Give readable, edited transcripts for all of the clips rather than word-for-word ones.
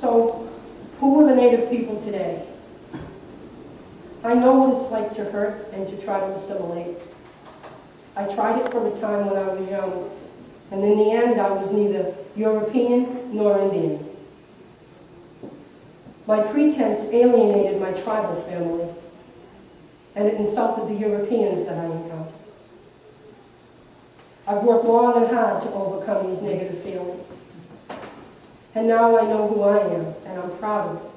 So, who are the Native people today? I know what it's like to hurt and to try to assimilate. I tried it for a time when I was young, and in the end I was neither European nor Indian. My pretense alienated my tribal family, and it insulted the Europeans that I encountered. I've worked long and hard to overcome these negative feelings. And now I know who I am, and I'm proud of it.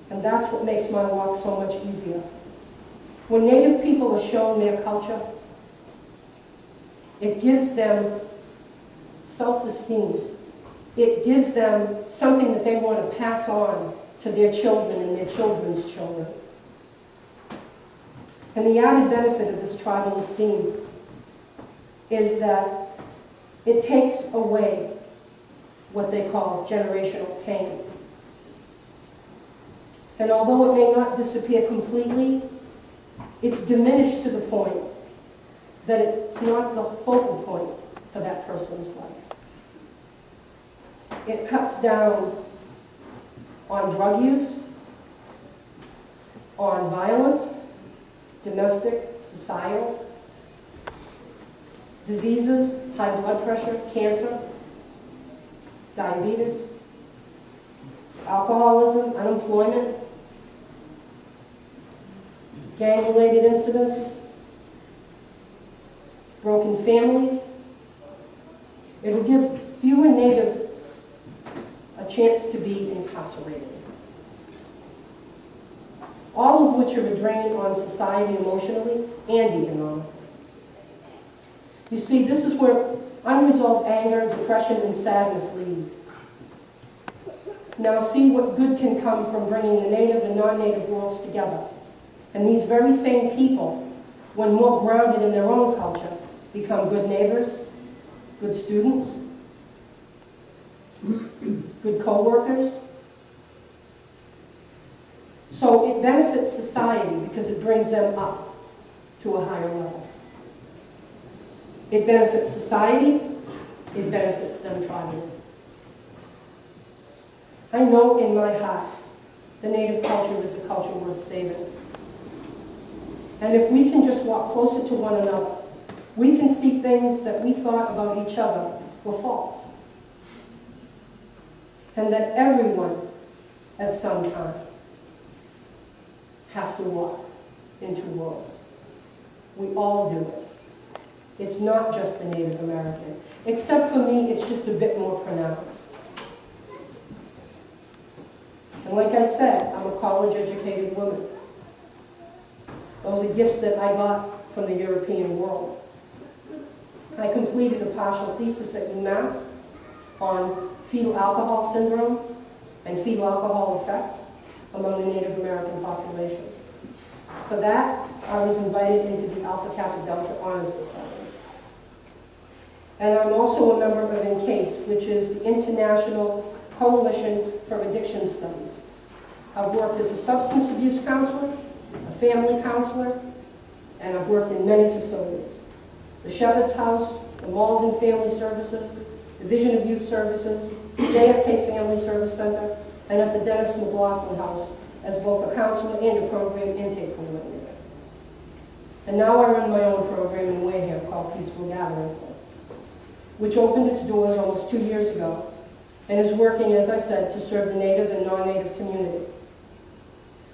And that's what makes my walk so much easier. When Native people are shown their culture, it gives them self-esteem. It gives them something that they want to pass on to their children and their children's children. And the added benefit of this tribal esteem is that it takes away what they call generational pain. And although it may not disappear completely, it's diminished to the point that it's not the focal point for that person's life. It cuts down on drug use, on violence, domestic, societal, diseases, high blood pressure, cancer, diabetes, alcoholism, unemployment, gang-related incidences, broken families. It will give fewer Native a chance to be incarcerated. All of which are a drain on society emotionally and economically. You see, this is where unresolved anger, depression, and sadness lead. Now see what good can come from bringing the Native and non-Native worlds together. And these very same people, when more grounded in their own culture, become good neighbors, good students, good co-workers. So it benefits society because it brings them up to a higher level. It benefits society, it benefits them tribally. I know in my heart the Native culture is a culture worth saving. And if we can just walk closer to one another, we can see things that we thought about each other were false. And that everyone at some time has to walk in two worlds. We all do it. It's not just the Native American. Except for me, it's just a bit more pronounced. And like I said, I'm a college-educated woman. Those are gifts that I got from the European world. I completed a partial thesis at UMass on fetal alcohol syndrome and fetal alcohol effect among the Native American population. For that, I was invited into the Alpha Kappa Delta Honor Society. And I'm also a member of INCASE, which is the International Coalition for Addiction Studies. I've worked as a substance abuse counselor, a family counselor, and I've worked in many facilities. The Shepherd's House, the Malden Family Services, Division of Youth Services, JFK Family Service Center, and at the Dennis McLaughlin House as both a counselor and a program intake coordinator. And now I run my own program in Wareham called Peaceful Gathering Place, which opened its doors almost 2 years ago and is working, as I said, to serve the Native and non-Native community.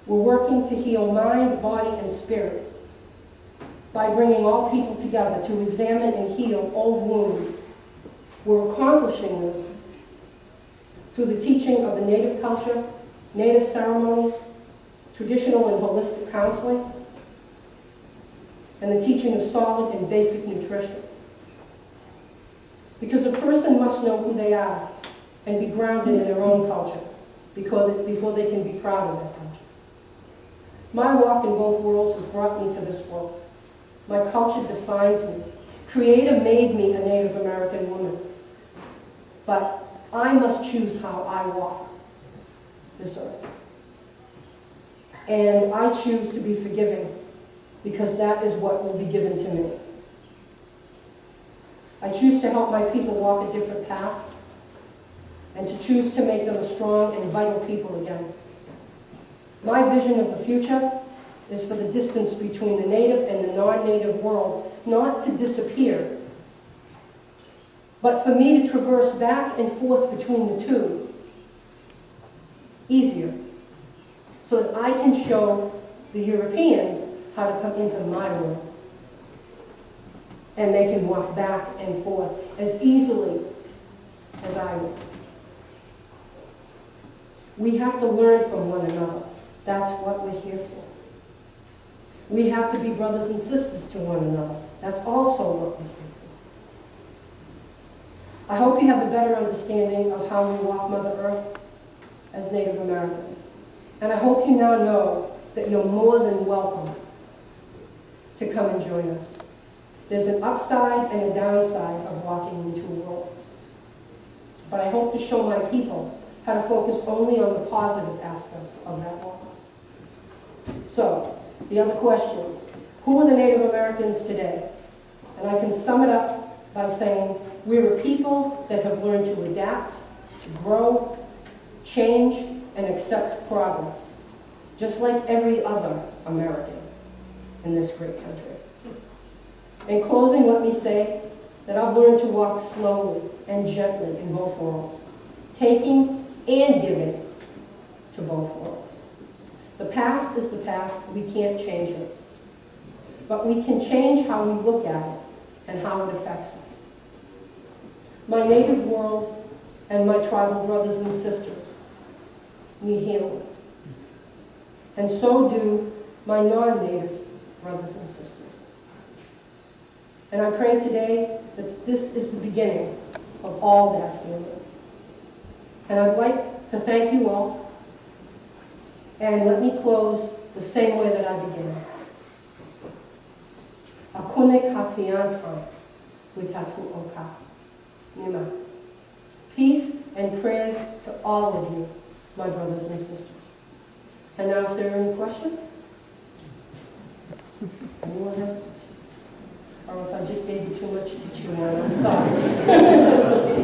We're working to heal mind, body, and spirit by bringing all people together to examine and heal old wounds. We're accomplishing this through the teaching of the Native culture, Native ceremonies, traditional and holistic counseling, and the teaching of solid and basic nutrition. Because a person must know who they are and be grounded in their own culture before they can be proud of that culture. My walk in both worlds has brought me to this world. My culture defines me. Creator made me a Native American woman. But I must choose how I walk this earth. And I choose to be forgiving because that is what will be given to me. I choose to help my people walk a different path and to choose to make them a strong and vital people again. My vision of the future is for the distance between the native and the non-native world not to disappear, but for me to traverse back and forth between the two easier, so that I can show the Europeans how to come into my world. And they can walk back and forth as easily as I would. We have to learn from one another. That's what we're here for. We have to be brothers and sisters to one another. That's also what we're here for. I hope you have a better understanding of how we walk Mother Earth as Native Americans. And I hope you now know that you're more than welcome to come and join us. There's an upside and a downside of walking in two worlds. But I hope to show my people how to focus only on the positive aspects of that walk. So, the other question, who are the Native Americans today? And I can sum it up by saying, we're a people that have learned to adapt, to grow, change, and accept progress, just like every other American in this great country. In closing, let me say that I've learned to walk slowly and gently in both worlds, taking and giving to both worlds. The past is the past. We can't change it. But we can change how we look at it and how it affects us. My native world and my tribal brothers and sisters need healing. And so do my non-native brothers and sisters. And I pray today that this is the beginning of all that healing. And I'd like to thank you all, and let me close the same way that I began. Akunek hapiantan witatu oka. Nima. Peace and prayers to all of you, my brothers and sisters. And now if there are any questions? Anyone has a question? Or if I just gave you too much to chew on, I'm sorry.